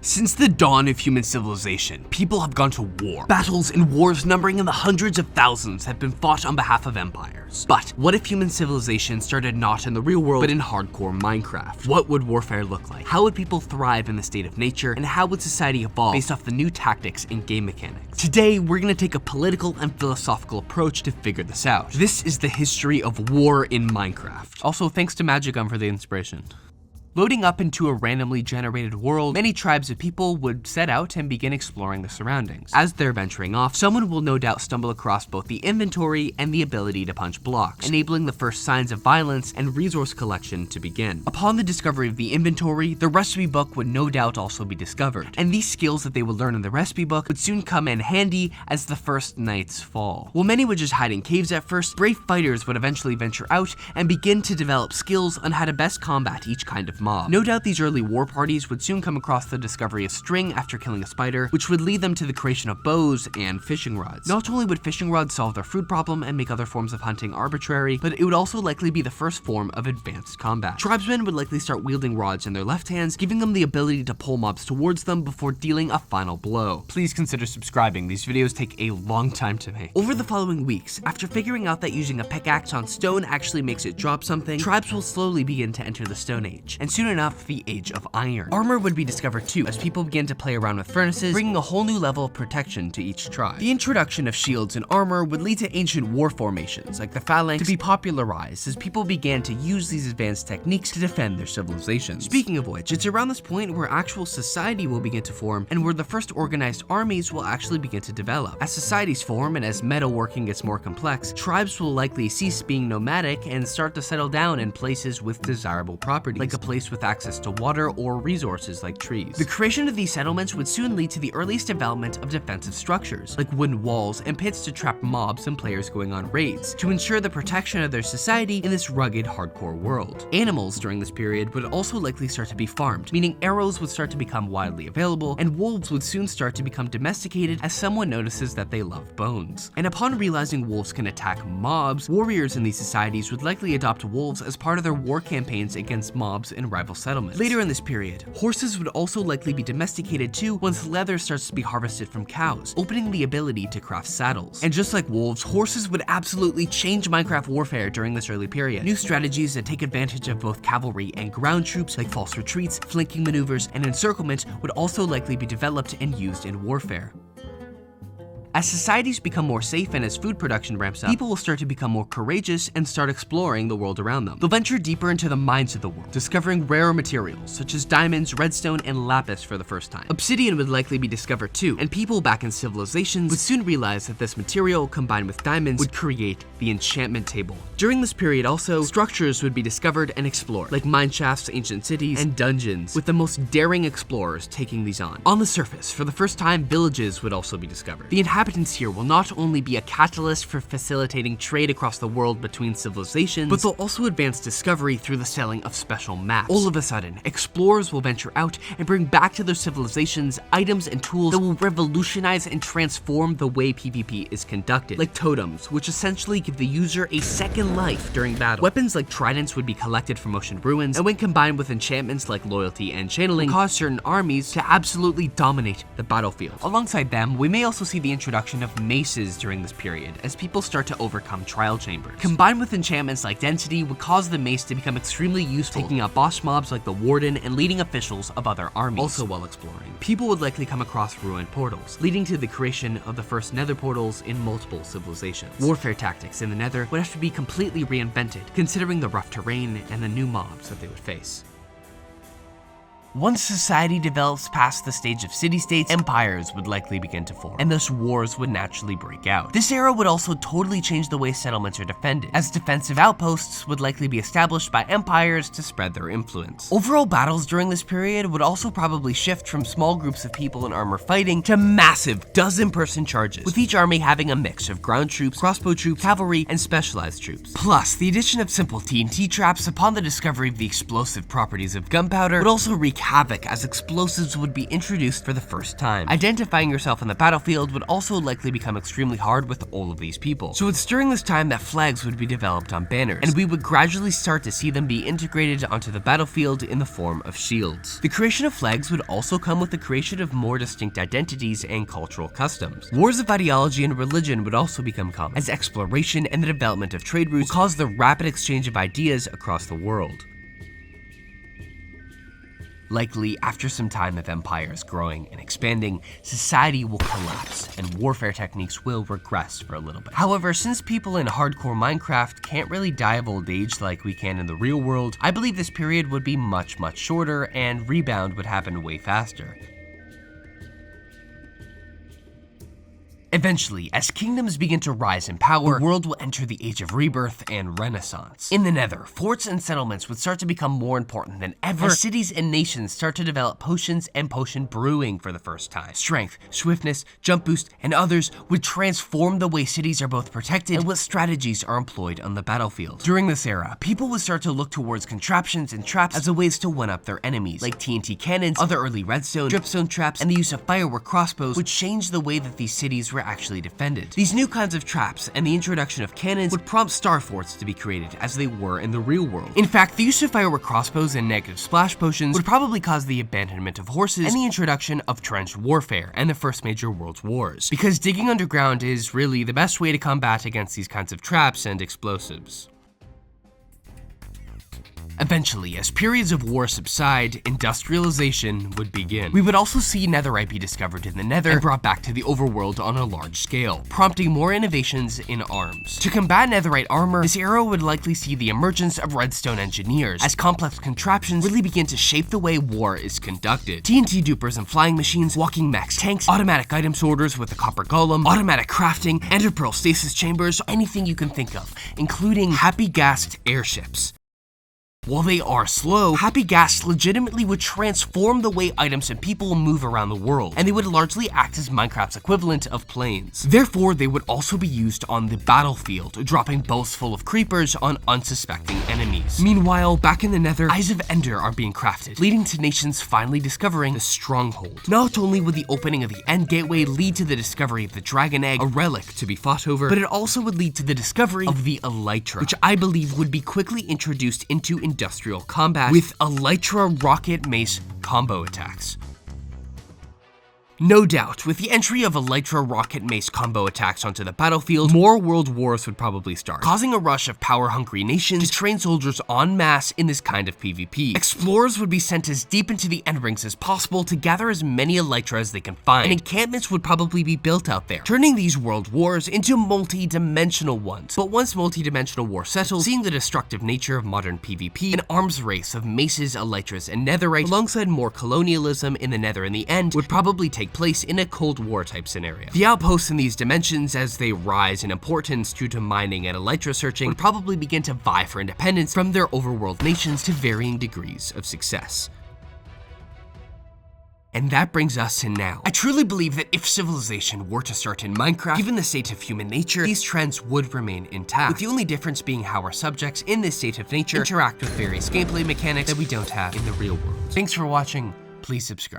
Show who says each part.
Speaker 1: Since the dawn of human civilization, people have gone to war. Battles and wars numbering in the hundreds of thousands have been fought on behalf of empires. But what if human civilization started not in the real world, but in hardcore Minecraft? What would warfare look like? How would people thrive in the state of nature? And how would society evolve based off the new tactics and game mechanics? Today, we're gonna take a political and philosophical approach to figure this out. This is the history of war in Minecraft.
Speaker 2: Also, thanks to Magicum for the inspiration.
Speaker 1: Loading up into a randomly generated world, many tribes of people would set out and begin exploring the surroundings. As they're venturing off, someone will no doubt stumble across both the inventory and the ability to punch blocks, enabling the first signs of violence and resource collection to begin. Upon the discovery of the inventory, the recipe book would no doubt also be discovered, and these skills that they would learn in the recipe book would soon come in handy as the first nights fall. While many would just hide in caves at first, brave fighters would eventually venture out and begin to develop skills on how to best combat each kind of mob. No doubt these early war parties would soon come across the discovery of string after killing a spider, which would lead them to the creation of bows and fishing rods. Not only would fishing rods solve their food problem and make other forms of hunting arbitrary, but it would also likely be the first form of advanced combat. Tribesmen would likely start wielding rods in their left hands, giving them the ability to pull mobs towards them before dealing a final blow. Please consider subscribing, these videos take a long time to make. Over the following weeks, after figuring out that using a pickaxe on stone actually makes it drop something, tribes will slowly begin to enter the Stone Age, and soon enough, the Age of Iron. Armor would be discovered too, as people began to play around with furnaces, bringing a whole new level of protection to each tribe. The introduction of shields and armor would lead to ancient war formations, like the phalanx, to be popularized as people began to use these advanced techniques to defend their civilizations. Speaking of which, it's around this point where actual society will begin to form, and where the first organized armies will actually begin to develop. As societies form and as metalworking gets more complex, tribes will likely cease being nomadic and start to settle down in places with desirable properties, like a place with access to water or resources like trees. The creation of these settlements would soon lead to the earliest development of defensive structures, like wooden walls and pits to trap mobs and players going on raids, to ensure the protection of their society in this rugged, hardcore world. Animals during this period would also likely start to be farmed, meaning arrows would start to become widely available, and wolves would soon start to become domesticated as someone notices that they love bones. And upon realizing wolves can attack mobs, warriors in these societies would likely adopt wolves as part of their war campaigns against mobs in rival settlements. Later in this period, horses would also likely be domesticated too once leather starts to be harvested from cows, opening the ability to craft saddles. And just like wolves, horses would absolutely change Minecraft warfare during this early period. New strategies that take advantage of both cavalry and ground troops, like false retreats, flanking maneuvers, and encirclement, would also likely be developed and used in warfare. As societies become more safe and as food production ramps up, people will start to become more courageous and start exploring the world around them. They'll venture deeper into the mines of the world, discovering rarer materials such as diamonds, redstone, and lapis for the first time. Obsidian would likely be discovered too, and people back in civilizations would soon realize that this material, combined with diamonds, would create the enchantment table. During this period also, structures would be discovered and explored, like mine shafts, ancient cities, and dungeons, with the most daring explorers taking these on. On the surface, for the first time, villages would also be discovered. The inhabitants here will not only be a catalyst for facilitating trade across the world between civilizations, but they'll also advance discovery through the selling of special maps. All of a sudden, explorers will venture out and bring back to their civilizations items and tools that will revolutionize and transform the way PvP is conducted, like totems, which essentially give the user a second life during battle. Weapons like tridents would be collected from ocean ruins, and when combined with enchantments like loyalty and channeling, cause certain armies to absolutely dominate the battlefield. Alongside them, we may also see the introduction of maces during this period, as people start to overcome trial chambers. Combined with enchantments like density would cause the mace to become extremely useful, taking out boss mobs like the warden and leading officials of other armies. Also while exploring, people would likely come across ruined portals, leading to the creation of the first nether portals in multiple civilizations. Warfare tactics in the nether would have to be completely reinvented, considering the rough terrain and the new mobs that they would face. Once society develops past the stage of city-states, empires would likely begin to form, and thus wars would naturally break out. This era would also totally change the way settlements are defended, as defensive outposts would likely be established by empires to spread their influence. Overall battles during this period would also probably shift from small groups of people in armor fighting to massive dozen-person charges, with each army having a mix of ground troops, crossbow troops, cavalry, and specialized troops. Plus, the addition of simple TNT traps upon the discovery of the explosive properties of gunpowder would also wreak havoc as explosives would be introduced for the first time. Identifying yourself on the battlefield would also likely become extremely hard with all of these people. So it's during this time that flags would be developed on banners, and we would gradually start to see them be integrated onto the battlefield in the form of shields. The creation of flags would also come with the creation of more distinct identities and cultural customs. Wars of ideology and religion would also become common, as exploration and the development of trade routes would cause the rapid exchange of ideas across the world. Likely, after some time of empires growing and expanding, society will collapse and warfare techniques will regress for a little bit. However, since people in hardcore Minecraft can't really die of old age like we can in the real world, I believe this period would be much shorter and rebound would happen way faster. Eventually, as kingdoms begin to rise in power, the world will enter the Age of Rebirth and Renaissance. In the Nether, forts and settlements would start to become more important than ever as cities and nations start to develop potions and potion brewing for the first time. Strength, swiftness, jump boost, and others would transform the way cities are both protected and what strategies are employed on the battlefield. During this era, people would start to look towards contraptions and traps as a ways to one-up their enemies, like TNT cannons, other early redstone, dripstone traps, and the use of firework crossbows would change the way that these cities were actually defended. These new kinds of traps and the introduction of cannons would prompt star forts to be created as they were in the real world. In fact, the use of firework crossbows and negative splash potions would probably cause the abandonment of horses and the introduction of trench warfare and the first major world wars, because digging underground is really the best way to combat against these kinds of traps and explosives. Eventually, as periods of war subside, industrialization would begin. We would also see netherite be discovered in the nether and brought back to the overworld on a large scale, prompting more innovations in arms. To combat netherite armor, this era would likely see the emergence of redstone engineers, as complex contraptions really begin to shape the way war is conducted. TNT dupers and flying machines, walking mechs, tanks, automatic item sorters with the copper golem, automatic crafting, enderpearl stasis chambers, anything you can think of, including happy-gassed airships. While they are slow, happy gas legitimately would transform the way items and people move around the world, and they would largely act as Minecraft's equivalent of planes. Therefore, they would also be used on the battlefield, dropping boats full of creepers on unsuspecting enemies. Meanwhile, back in the Nether, Eyes of Ender are being crafted, leading to nations finally discovering the Stronghold. Not only would the opening of the End Gateway lead to the discovery of the Dragon Egg, a relic to be fought over, but it also would lead to the discovery of the Elytra, which I believe would be quickly introduced into industrial combat with Elytra rocket mace combo attacks. No doubt, with the entry of Elytra rocket mace combo attacks onto the battlefield, more world wars would probably start, causing a rush of power-hungry nations to train soldiers en masse in this kind of PvP. Explorers would be sent as deep into the end rings as possible to gather as many Elytra as they can find, and encampments would probably be built out there, turning these world wars into multi-dimensional ones. But once multi-dimensional war settles, seeing the destructive nature of modern PvP, an arms race of maces, Elytras, and netherite, alongside more colonialism in the Nether in the end, would probably take place in a Cold War type scenario. The outposts in these dimensions, as they rise in importance due to mining and Elytra searching, would probably begin to vie for independence from their overworld nations to varying degrees of success. And that brings us to now. I truly believe that if civilization were to start in Minecraft, given the state of human nature, these trends would remain intact, with the only difference being how our subjects in this state of nature interact with various gameplay mechanics that we don't have in the real world. Thanks for watching. Please subscribe.